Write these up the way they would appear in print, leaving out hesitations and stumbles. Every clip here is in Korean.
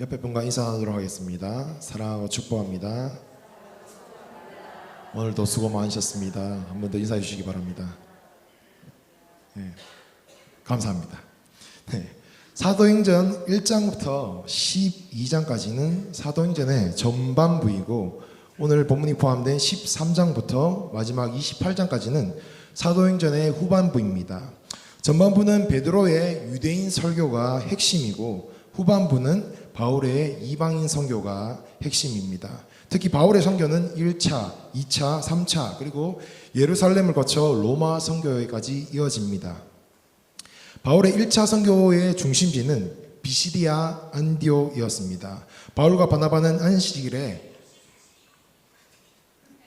옆에 분과 인사 나누도록 하겠습니다. 사랑하고 축복합니다. 오늘도 수고 많으셨습니다. 한 번 더 인사해 주시기 바랍니다. 네, 감사합니다. 네, 사도행전 1장부터 12장까지는 사도행전의 전반부이고, 오늘 본문이 포함된 13장부터 마지막 28장까지는 사도행전의 후반부입니다. 전반부는 베드로의 유대인 설교가 핵심이고, 후반부는 바울의 이방인 선교가 핵심입니다. 특히 바울의 선교는 1차, 2차, 3차 그리고 예루살렘을 거쳐 로마 선교회까지 이어집니다. 바울의 1차 선교의 중심지는 비시디아 안디옥이었습니다. 바울과 바나바는 안식일에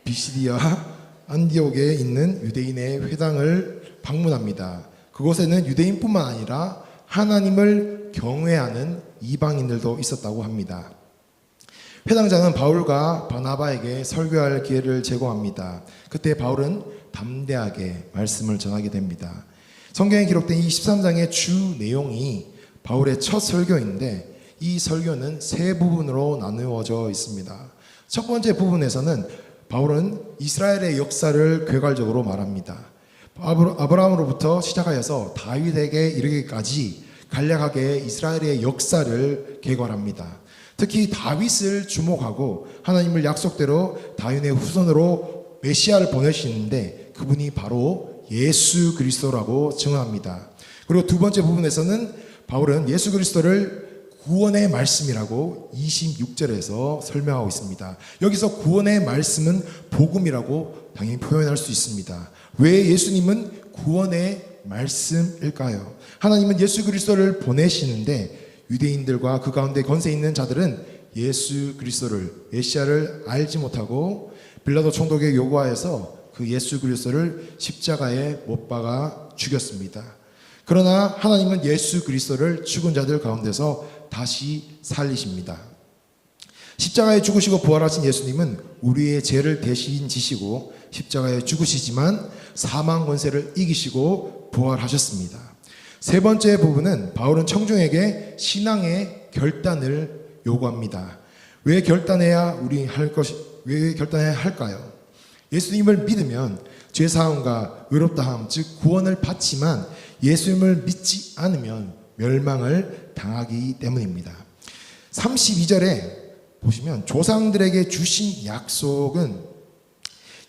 비시디아 안디옥에 있는 유대인의 회당을 방문합니다. 그곳에는 유대인뿐만 아니라 하나님을 경외하는 이방인들도 있었다고 합니다. 회당장은 바울과 바나바에게 설교할 기회를 제공합니다. 그때 바울은 담대하게 말씀을 전하게 됩니다. 성경에 기록된 이 13장의 주 내용이 바울의 첫 설교인데, 이 설교는 세 부분으로 나누어져 있습니다. 첫 번째 부분에서는 바울은 이스라엘의 역사를 궤괄적으로 말합니다. 아브라함으로부터 시작하여서 다윗에게 이르기까지 간략하게 이스라엘의 역사를 개괄합니다. 특히 다윗을 주목하고 하나님을 약속대로 다윗의 후손으로 메시아를 보내시는데 그분이 바로 예수 그리스도라고 증언합니다. 그리고 두 번째 부분에서는 바울은 예수 그리스도를 구원의 말씀이라고 26절에서 설명하고 있습니다. 여기서 구원의 말씀은 복음이라고 당연히 표현할 수 있습니다. 왜 예수님은 구원의 말씀일까요? 하나님은 예수 그리스도를 보내시는데 유대인들과 그 가운데 권세 있는 자들은 예수 그리스도를, 메시아를 알지 못하고 빌라도 총독에게 요구하여서 그 예수 그리스도를 십자가에 못 박아 죽였습니다. 그러나 하나님은 예수 그리스도를 죽은 자들 가운데서 다시 살리십니다. 십자가에 죽으시고 부활하신 예수님은 우리의 죄를 대신 지시고 십자가에 죽으시지만 사망 권세를 이기시고 부활하셨습니다. 세 번째 부분은 바울은 청중에게 신앙의 결단을 요구합니다. 왜 결단해야 할까요? 예수님을 믿으면 죄사함과 의롭다함, 즉 구원을 받지만 예수님을 믿지 않으면 멸망을 당하기 때문입니다. 32절에 보시면 조상들에게 주신 약속은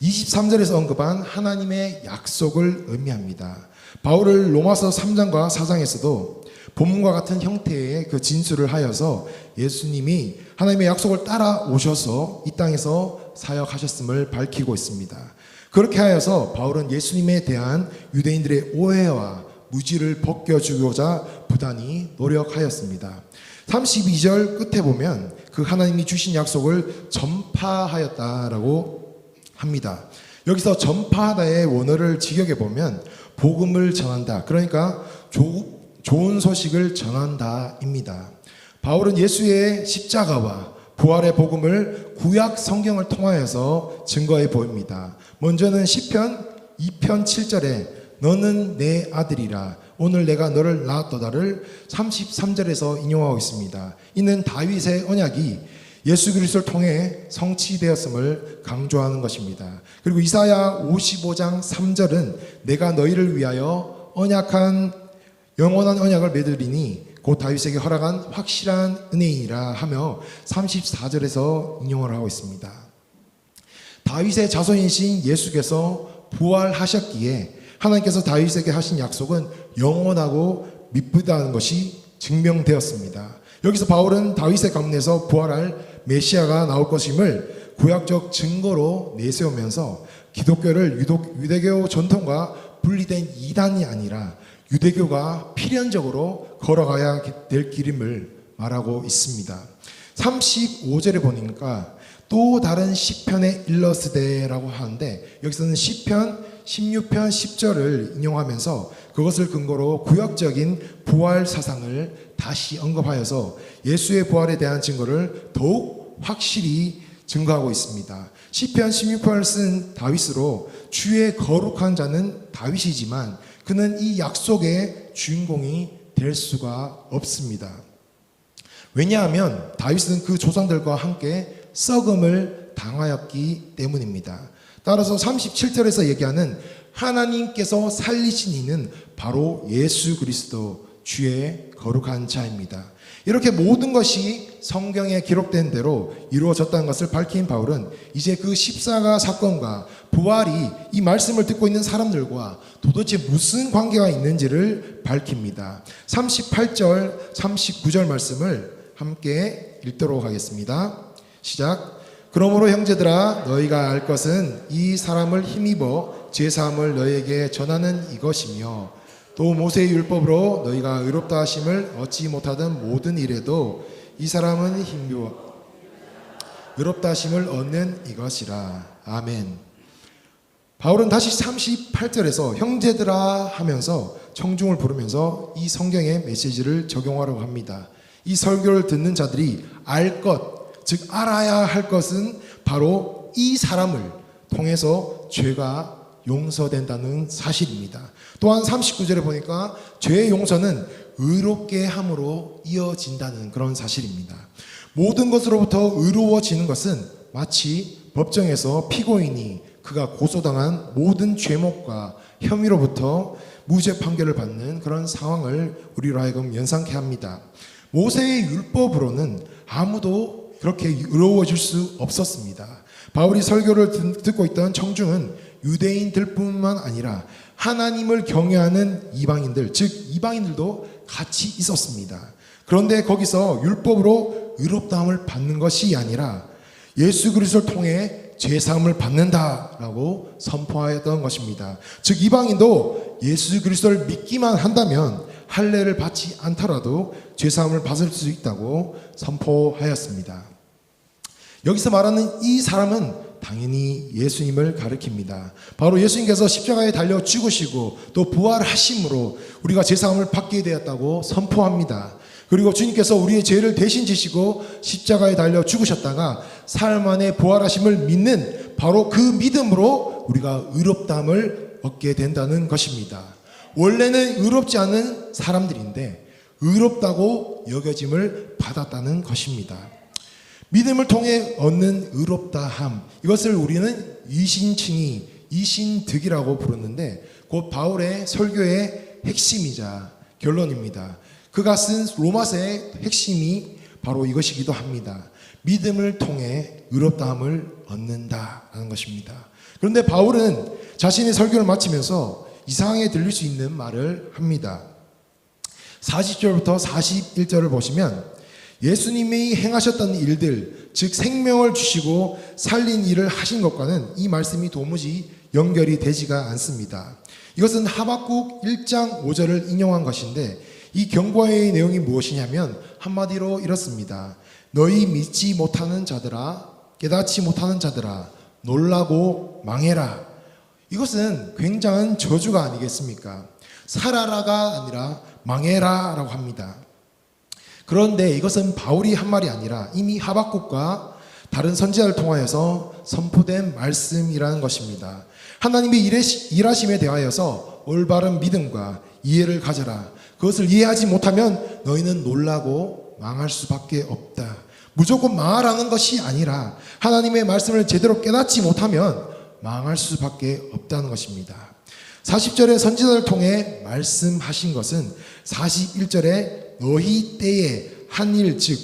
23절에서 언급한 하나님의 약속을 의미합니다. 바울을 로마서 3장과 4장에서도 본문과 같은 형태의 그 진술을 하여서 예수님이 하나님의 약속을 따라오셔서 이 땅에서 사역하셨음을 밝히고 있습니다. 그렇게 하여서 바울은 예수님에 대한 유대인들의 오해와 무지를 벗겨주고자 부단히 노력하였습니다. 32절 끝에 보면 그 하나님이 주신 약속을 전파하였다라고 합니다. 여기서 전파하다의 원어를 직역해 보면 복음을 전한다, 그러니까 좋은 소식을 전한다입니다. 바울은 예수의 십자가와 부활의 복음을 구약 성경을 통하여서 증거해 보입니다. 먼저는 시편 2편 7절에 너는 내 아들이라 오늘 내가 너를 낳았도다를 33절에서 인용하고 있습니다. 이는 다윗의 언약이 예수 그리스도를 통해 성취되었음을 강조하는 것입니다. 그리고 이사야 55장 3절은 내가 너희를 위하여 영원한 언약을 맺으리니 곧 다윗에게 허락한 확실한 은혜이라 하며 34절에서 인용을 하고 있습니다. 다윗의 자손이신 예수께서 부활하셨기에 하나님께서 다윗에게 하신 약속은 영원하고 미쁘다는 것이 증명되었습니다. 여기서 바울은 다윗의 가문에서 부활할 메시아가 나올 것임을 구약적 증거로 내세우면서 기독교를 유대교 전통과 분리된 이단이 아니라 유대교가 필연적으로 걸어가야 될 길임을 말하고 있습니다. 35절에 보니까 또 다른 시편의 일러스되라고 하는데, 여기서는 시편 16편 10절을 인용하면서 그것을 근거로 구약적인 부활 사상을 다시 언급하여서 예수의 부활에 대한 증거를 더욱 확실히 증거하고 있습니다. 시편 16편을 쓴 다윗으로 주의 거룩한 자는 다윗이지만 그는 이 약속의 주인공이 될 수가 없습니다. 왜냐하면 다윗은 그 조상들과 함께 썩음을 당하였기 때문입니다. 따라서 37절에서 얘기하는 하나님께서 살리신 이는 바로 예수 그리스도 주의 거룩한 자입니다. 이렇게 모든 것이 성경에 기록된 대로 이루어졌다는 것을 밝힌 바울은 이제 그 십자가 사건과 부활이 이 말씀을 듣고 있는 사람들과 도대체 무슨 관계가 있는지를 밝힙니다. 38절, 39절 말씀을 함께 읽도록 하겠습니다. 시작. 그러므로 형제들아 너희가 알 것은 이 사람을 힘입어 제사함을 너희에게 전하는 이것이며 또 모세의 율법으로 너희가 의롭다 하심을 얻지 못하던 모든 일에도 이 사람은 힘입어 의롭다 하심을 얻는 이것이라. 아멘. 바울은 다시 38절에서 형제들아 하면서 청중을 부르면서 이 성경의 메시지를 적용하려고 합니다. 이 설교를 듣는 자들이 알 것, 즉 알아야 할 것은 바로 이 사람을 통해서 죄가 용서된다는 사실입니다. 또한 39절에 보니까 죄의 용서는 의롭게 함으로 이어진다는 그런 사실입니다. 모든 것으로부터 의로워지는 것은 마치 법정에서 피고인이 그가 고소당한 모든 죄목과 혐의로부터 무죄 판결을 받는 그런 상황을 우리로 하여금 연상케 합니다. 모세의 율법으로는 아무도 그렇게 의로워질 수 없었습니다. 바울이 설교를 듣고 있던 청중은 유대인들뿐만 아니라 하나님을 경외하는 이방인들, 즉 이방인들도 같이 있었습니다. 그런데 거기서 율법으로 의롭다함을 받는 것이 아니라 예수 그리스도를 통해 죄사함을 받는다라고 선포하였던 것입니다. 즉 이방인도 예수 그리스도를 믿기만 한다면 할례를 받지 않더라도 죄사함을 받을 수 있다고 선포하였습니다. 여기서 말하는 이 사람은 당연히 예수님을 가리킵니다. 바로 예수님께서 십자가에 달려 죽으시고 또 부활하심으로 우리가 죄사함을 받게 되었다고 선포합니다. 그리고 주님께서 우리의 죄를 대신 지시고 십자가에 달려 죽으셨다가 사흘 만에 부활하심을 믿는 바로 그 믿음으로 우리가 의롭다함을 얻게 된다는 것입니다. 원래는 의롭지 않은 사람들인데 의롭다고 여겨짐을 받았다는 것입니다. 믿음을 통해 얻는 의롭다함, 이것을 우리는 이신칭의, 이신득이라고 부르는데 곧 바울의 설교의 핵심이자 결론입니다. 그가 쓴 로마서의 핵심이 바로 이것이기도 합니다. 믿음을 통해 의롭다함을 얻는다라는 것입니다. 그런데 바울은 자신의 설교를 마치면서 이상하게 들릴 수 있는 말을 합니다. 40절부터 41절을 보시면 예수님이 행하셨던 일들, 즉 생명을 주시고 살린 일을 하신 것과는 이 말씀이 도무지 연결이 되지가 않습니다. 이것은 하박국 1장 5절을 인용한 것인데 이 경고의 내용이 무엇이냐면 한마디로 이렇습니다. 너희 믿지 못하는 자들아, 깨닫지 못하는 자들아, 놀라고 망해라. 이것은 굉장한 저주가 아니겠습니까? 살아라가 아니라 망해라 라고 합니다. 그런데 이것은 바울이 한 말이 아니라 이미 하박국과 다른 선지자를 통하여서 선포된 말씀이라는 것입니다. 하나님의 일하심에 대하여서 올바른 믿음과 이해를 가져라. 그것을 이해하지 못하면 너희는 놀라고 망할 수밖에 없다. 무조건 망하라는 것이 아니라 하나님의 말씀을 제대로 깨닫지 못하면 망할 수밖에 없다는 것입니다. 40절에 선지자를 통해 말씀하신 것은 41절에 너희 때에 한 일, 즉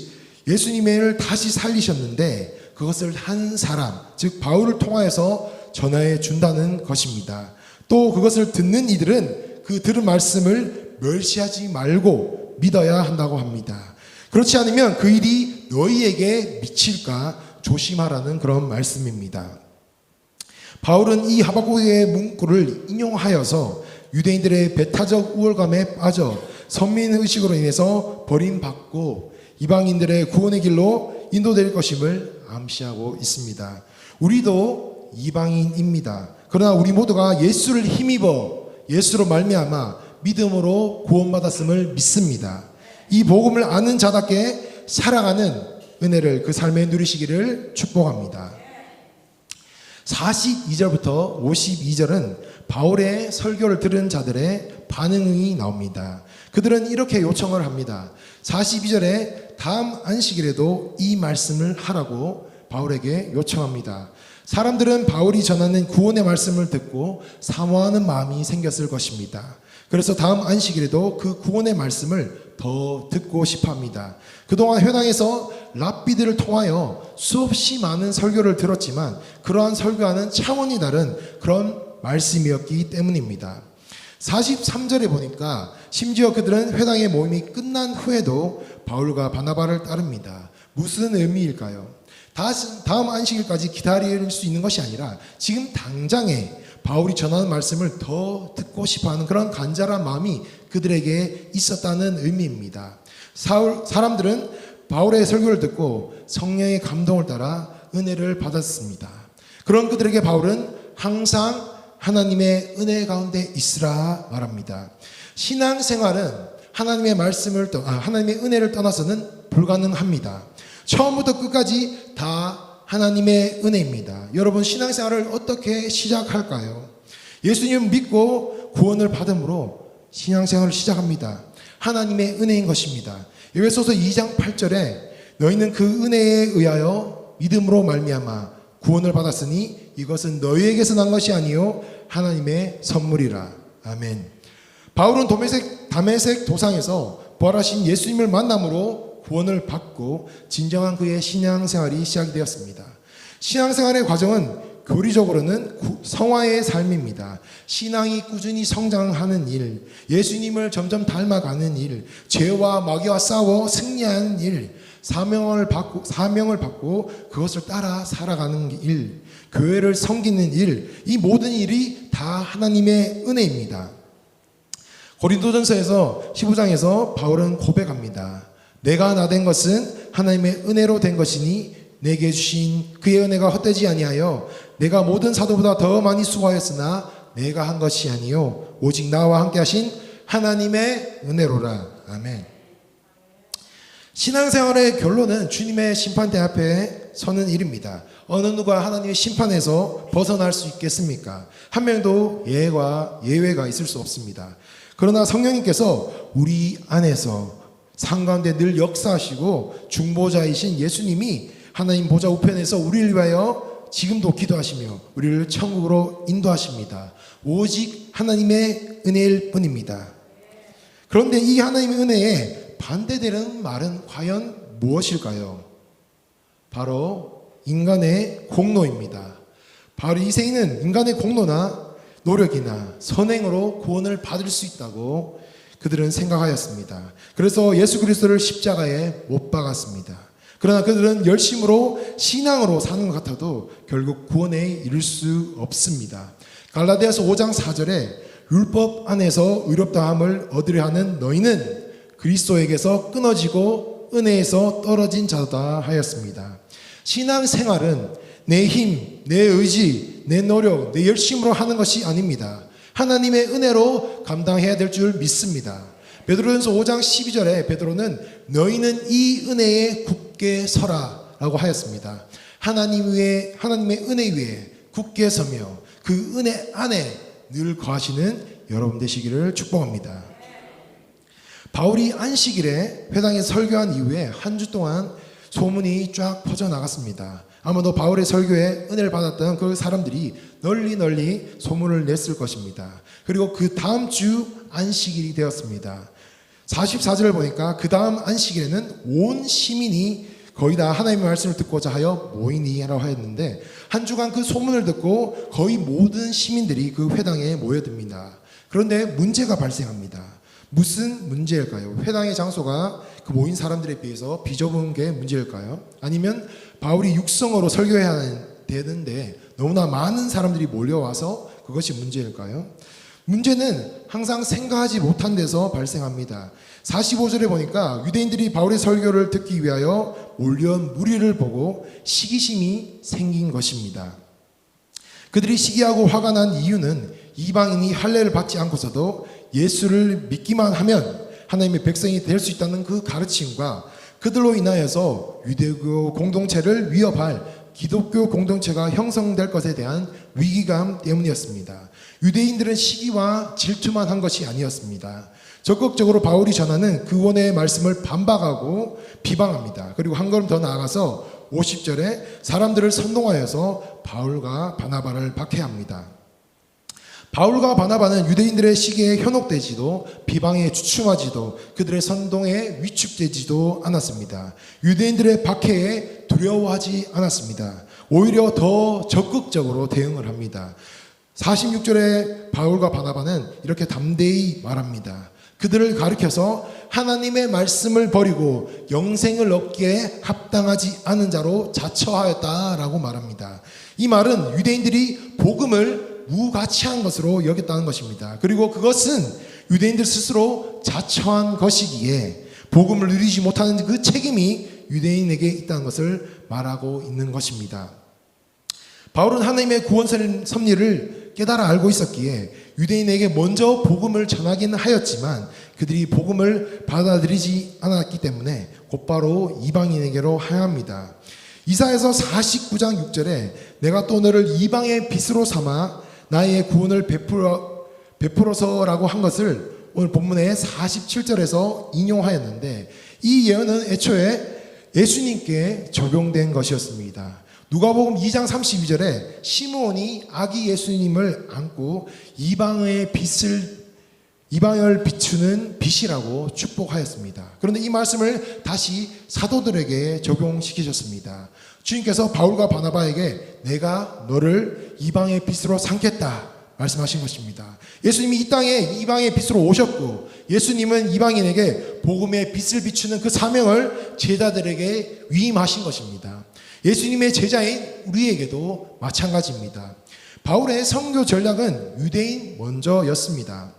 예수님을 다시 살리셨는데 그것을 한 사람, 즉 바울을 통하여서 전하여 준다는 것입니다. 또 그것을 듣는 이들은 그 들은 말씀을 멸시하지 말고 믿어야 한다고 합니다. 그렇지 않으면 그 일이 너희에게 미칠까 조심하라는 그런 말씀입니다. 바울은 이 하박국의 문구를 인용하여서 유대인들의 배타적 우월감에 빠져 선민의식으로 인해서 버림받고 이방인들의 구원의 길로 인도될 것임을 암시하고 있습니다. 우리도 이방인입니다. 그러나 우리 모두가 예수를 힘입어 예수로 말미암아 믿음으로 구원받았음을 믿습니다. 이 복음을 아는 자답게 살아가는 은혜를 그 삶에 누리시기를 축복합니다. 42절부터 52절은 바울의 설교를 들은 자들의 반응이 나옵니다. 그들은 이렇게 요청을 합니다. 42절에 다음 안식일에도 이 말씀을 하라고 바울에게 요청합니다. 사람들은 바울이 전하는 구원의 말씀을 듣고 사모하는 마음이 생겼을 것입니다. 그래서 다음 안식일에도 그 구원의 말씀을 더 듣고 싶어 합니다. 그동안 회당에서 랍비들을 통하여 수없이 많은 설교를 들었지만 그러한 설교와는 차원이 다른 그런 말씀이었기 때문입니다. 43절에 보니까 심지어 그들은 회당의 모임이 끝난 후에도 바울과 바나바를 따릅니다. 무슨 의미일까요? 다음 안식일까지 기다릴 수 있는 것이 아니라 지금 당장에 바울이 전하는 말씀을 더 듣고 싶어하는 그런 간절한 마음이 그들에게 있었다는 의미입니다. 사람들은 바울의 설교를 듣고 성령의 감동을 따라 은혜를 받았습니다. 그런 그들에게 바울은 항상 하나님의 은혜 가운데 있으라 말합니다. 신앙생활은 하나님의 은혜를 떠나서는 불가능합니다. 처음부터 끝까지 다 하나님의 은혜입니다. 여러분, 신앙생활을 어떻게 시작할까요? 예수님을 믿고 구원을 받음으로 신앙생활을 시작합니다. 하나님의 은혜인 것입니다. 에베소서 2장 8절에 너희는 그 은혜에 의하여 믿음으로 말미암아 구원을 받았으니 이것은 너희에게서 난 것이 아니요 하나님의 선물이라. 아멘. 바울은 다메섹 도상에서 부활하신 예수님을 만남으로 구원을 받고 진정한 그의 신앙생활이 시작이 되었습니다. 신앙생활의 과정은 교리적으로는 성화의 삶입니다. 신앙이 꾸준히 성장하는 일, 예수님을 점점 닮아가는 일, 죄와 마귀와 싸워 승리하는 일, 사명을 받고 그것을 따라 살아가는 일, 교회를 섬기는 일, 이 모든 일이 다 하나님의 은혜입니다. 고린도전서에서 15장에서 바울은 고백합니다. 내가 나 된 것은 하나님의 은혜로 된 것이니 내게 주신 그의 은혜가 헛되지 아니하여 내가 모든 사도보다 더 많이 수고하였으나 내가 한 것이 아니요 오직 나와 함께 하신 하나님의 은혜로라. 아멘. 신앙생활의 결론은 주님의 심판대 앞에 서는 일입니다. 어느 누가 하나님의 심판에서 벗어날 수 있겠습니까? 한 명도 예외가 있을 수 없습니다. 그러나 성령님께서 우리 안에서 삶 가운데 늘 역사하시고 중보자이신 예수님이 하나님 보좌 우편에서 우리를 위하여 지금도 기도하시며 우리를 천국으로 인도하십니다. 오직 하나님의 은혜일 뿐입니다. 그런데 이 하나님의 은혜에 반대되는 말은 과연 무엇일까요? 바로 인간의 공로입니다. 바로 이 세인은 인간의 공로나 노력이나 선행으로 구원을 받을 수 있다고 그들은 생각하였습니다. 그래서 예수 그리스도를 십자가에 못 박았습니다. 그러나 그들은 열심으로 신앙으로 사는 것 같아도 결국 구원에 이를 수 없습니다. 갈라디아서 5장 4절에 율법 안에서 의롭다함을 얻으려 하는 너희는 그리스도에게서 끊어지고 은혜에서 떨어진 자다 하였습니다. 신앙생활은 내 힘, 내 의지, 내 노력, 내 열심으로 하는 것이 아닙니다. 하나님의 은혜로 감당해야 될 줄 믿습니다. 베드로전서 5장 12절에 베드로는 너희는 이 은혜에 굳게 서라 라고 하였습니다. 하나님의 은혜 위에 굳게 서며 그 은혜 안에 늘 거하시는 여러분 되시기를 축복합니다. 바울이 안식일에 회당에 설교한 이후에 한 주 동안 소문이 쫙 퍼져나갔습니다. 아마도 바울의 설교에 은혜를 받았던 그 사람들이 널리 소문을 냈을 것입니다. 그리고 그 다음 주 안식일이 되었습니다. 44절을 보니까 그 다음 안식일에는 온 시민이 거의 다 하나님의 말씀을 듣고자 하여 모이니라고 하였는데 한 주간 그 소문을 듣고 거의 모든 시민들이 그 회당에 모여듭니다. 그런데 문제가 발생합니다. 무슨 문제일까요? 회당의 장소가 그 모인 사람들에 비해서 비좁은 게 문제일까요? 아니면 바울이 육성어로 설교해야 되는데 너무나 많은 사람들이 몰려와서 그것이 문제일까요? 문제는 항상 생각하지 못한 데서 발생합니다. 45절에 보니까 유대인들이 바울의 설교를 듣기 위하여 몰려온 무리를 보고 시기심이 생긴 것입니다. 그들이 시기하고 화가 난 이유는 이방인이 할례를 받지 않고서도 예수를 믿기만 하면 하나님의 백성이 될 수 있다는 그 가르침과 그들로 인하여서 유대교 공동체를 위협할 기독교 공동체가 형성될 것에 대한 위기감 때문이었습니다. 유대인들은 시기와 질투만 한 것이 아니었습니다. 적극적으로 바울이 전하는 구원의 말씀을 반박하고 비방합니다. 그리고 한 걸음 더 나아가서 50절에 사람들을 선동하여서 바울과 바나바를 박해합니다. 바울과 바나바는 유대인들의 시기에 현혹되지도 비방에 주춤하지도 그들의 선동에 위축되지도 않았습니다. 유대인들의 박해에 두려워하지 않았습니다. 오히려 더 적극적으로 대응을 합니다. 46절에 바울과 바나바는 이렇게 담대히 말합니다. 그들을 가리켜서 하나님의 말씀을 버리고 영생을 얻기에 합당하지 않은 자로 자처하였다라고 말합니다. 이 말은 유대인들이 복음을 무가치한 것으로 여겼다는 것입니다. 그리고 그것은 유대인들 스스로 자처한 것이기에 복음을 누리지 못하는 그 책임이 유대인에게 있다는 것을 말하고 있는 것입니다. 바울은 하나님의 구원 섭리를 깨달아 알고 있었기에 유대인에게 먼저 복음을 전하기는 하였지만 그들이 복음을 받아들이지 않았기 때문에 곧바로 이방인에게로 향합니다. 이사야서 49장 6절에 내가 또 너를 이방의 빛으로 삼아 나의 구원을 베풀어서라고 한 것을 오늘 본문의 47절에서 인용하였는데 이 예언은 애초에 예수님께 적용된 것이었습니다. 누가복음 2장 32절에 시므온이 아기 예수님을 안고 이방을 비추는 빛이라고 축복하였습니다. 그런데 이 말씀을 다시 사도들에게 적용시키셨습니다. 주님께서 바울과 바나바에게 내가 너를 이방의 빛으로 삼겠다 말씀하신 것입니다. 예수님이 이 땅에 이방의 빛으로 오셨고 예수님은 이방인에게 복음의 빛을 비추는 그 사명을 제자들에게 위임하신 것입니다. 예수님의 제자인 우리에게도 마찬가지입니다. 바울의 선교 전략은 유대인 먼저였습니다.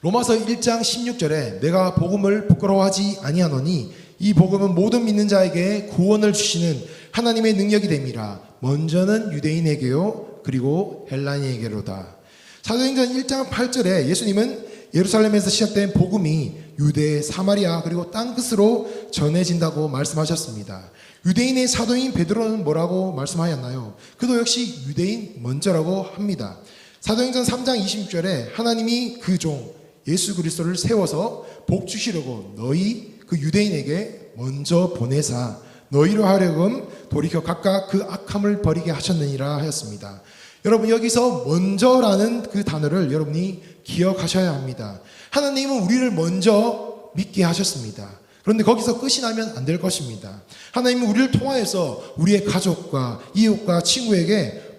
로마서 1장 16절에 내가 복음을 부끄러워하지 아니하노니 이 복음은 모든 믿는 자에게 구원을 주시는 하나님의 능력이 됨이라. 먼저는 유대인에게요 그리고 헬라인에게로다. 사도행전 1장 8절에 예수님은 예루살렘에서 시작된 복음이 유대, 사마리아 그리고 땅끝으로 전해진다고 말씀하셨습니다. 유대인의 사도인 베드로는 뭐라고 말씀하였나요? 그도 역시 유대인 먼저라고 합니다. 사도행전 3장 26절에 하나님이 그 종 예수 그리스도를 세워서 복 주시려고 너희 그 유대인에게 먼저 보내사 너희로 하려금 돌이켜 각각 그 악함을 버리게 하셨느니라 하였습니다. 여러분 여기서 먼저라는 그 단어를 여러분이 기억하셔야 합니다. 하나님은 우리를 먼저 믿게 하셨습니다. 그런데 거기서 끝이 나면 안 될 것입니다. 하나님은 우리를 통하여서 우리의 가족과 이웃과 친구에게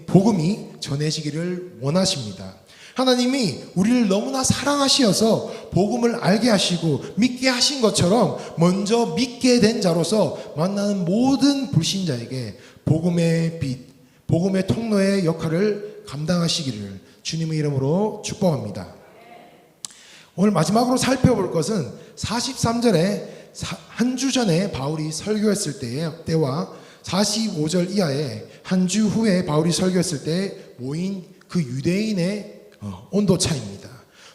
복음이 전해지기를 원하십니다. 하나님이 우리를 너무나 사랑하시어서 복음을 알게 하시고 믿게 하신 것처럼 먼저 믿게 된 자로서 만나는 모든 불신자에게 복음의 빛, 복음의 통로의 역할을 감당하시기를 주님의 이름으로 축복합니다. 오늘 마지막으로 살펴볼 것은 43절에 한 주 전에 바울이 설교했을 때와 45절 이하에 한 주 후에 바울이 설교했을 때 모인 그 유대인의 온도 차이입니다.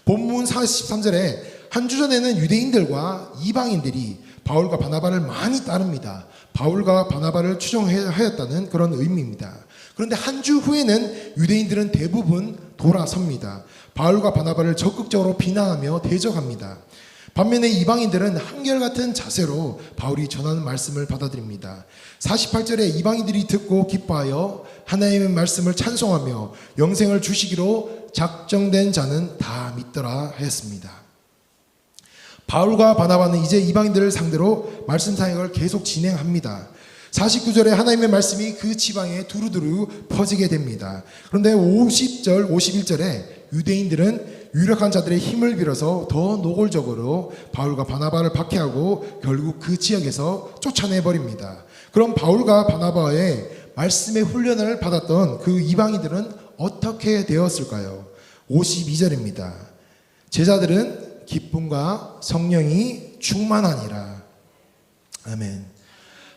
본문 43절에 한 주 전에는 유대인들과 이방인들이 바울과 바나바를 많이 따릅니다. 바울과 바나바를 추종하였다는 그런 의미입니다. 그런데 한 주 후에는 유대인들은 대부분 돌아섭니다. 바울과 바나바를 적극적으로 비난하며 대적합니다. 반면에 이방인들은 한결같은 자세로 바울이 전하는 말씀을 받아들입니다. 48절에 이방인들이 듣고 기뻐하여 하나님의 말씀을 찬송하며 영생을 주시기로 작정된 자는 다 믿더라 하였습니다. 바울과 바나바는 이제 이방인들을 상대로 말씀 사역을 계속 진행합니다. 49절에 하나님의 말씀이 그 지방에 두루두루 퍼지게 됩니다. 그런데 50절, 51절에 유대인들은 유력한 자들의 힘을 빌어서 더 노골적으로 바울과 바나바를 박해하고 결국 그 지역에서 쫓아내버립니다. 그럼 바울과 바나바의 말씀의 훈련을 받았던 그 이방인들은 어떻게 되었을까요? 52절입니다. 제자들은 기쁨과 성령이 충만하니라. 아멘.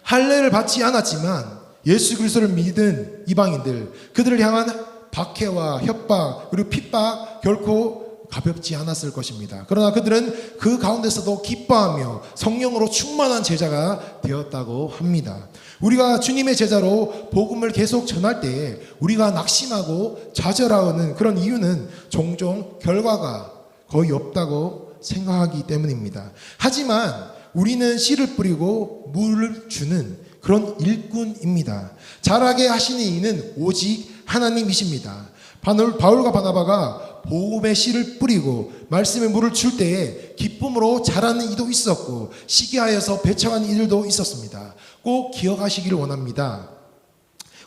할례를 받지 않았지만 예수 그리스도를 믿은 이방인들, 그들을 향한 박해와 협박 그리고 핍박 결코 가볍지 않았을 것입니다. 그러나 그들은 그 가운데서도 기뻐하며 성령으로 충만한 제자가 되었다고 합니다. 우리가 주님의 제자로 복음을 계속 전할 때에 우리가 낙심하고 좌절하는 그런 이유는 종종 결과가 거의 없다고 생각하기 때문입니다. 하지만 우리는 씨를 뿌리고 물을 주는 그런 일꾼입니다. 자라게 하시는 이는 오직 하나님이십니다. 바울과 바나바가 복음의 씨를 뿌리고 말씀의 물을 줄 때에 기쁨으로 자라는 이도 있었고 시기하여서 배척하는 이들도 있었습니다. 꼭 기억하시기를 원합니다.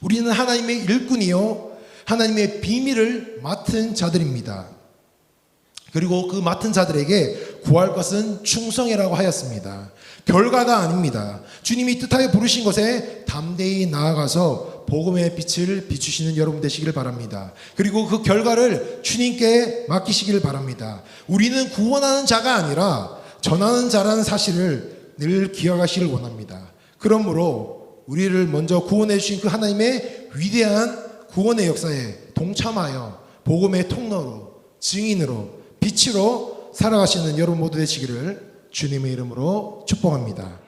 우리는 하나님의 일꾼이요 하나님의 비밀을 맡은 자들입니다. 그리고 그 맡은 자들에게 구할 것은 충성이라고 하였습니다. 결과가 아닙니다. 주님이 뜻하여 부르신 것에 담대히 나아가서 복음의 빛을 비추시는 여러분 되시기를 바랍니다. 그리고 그 결과를 주님께 맡기시기를 바랍니다. 우리는 구원하는 자가 아니라 전하는 자라는 사실을 늘 기억하시길 원합니다. 그러므로 우리를 먼저 구원해 주신 그 하나님의 위대한 구원의 역사에 동참하여 복음의 통로로 증인으로 빛으로 살아가시는 여러분 모두 되시기를 주님의 이름으로 축복합니다.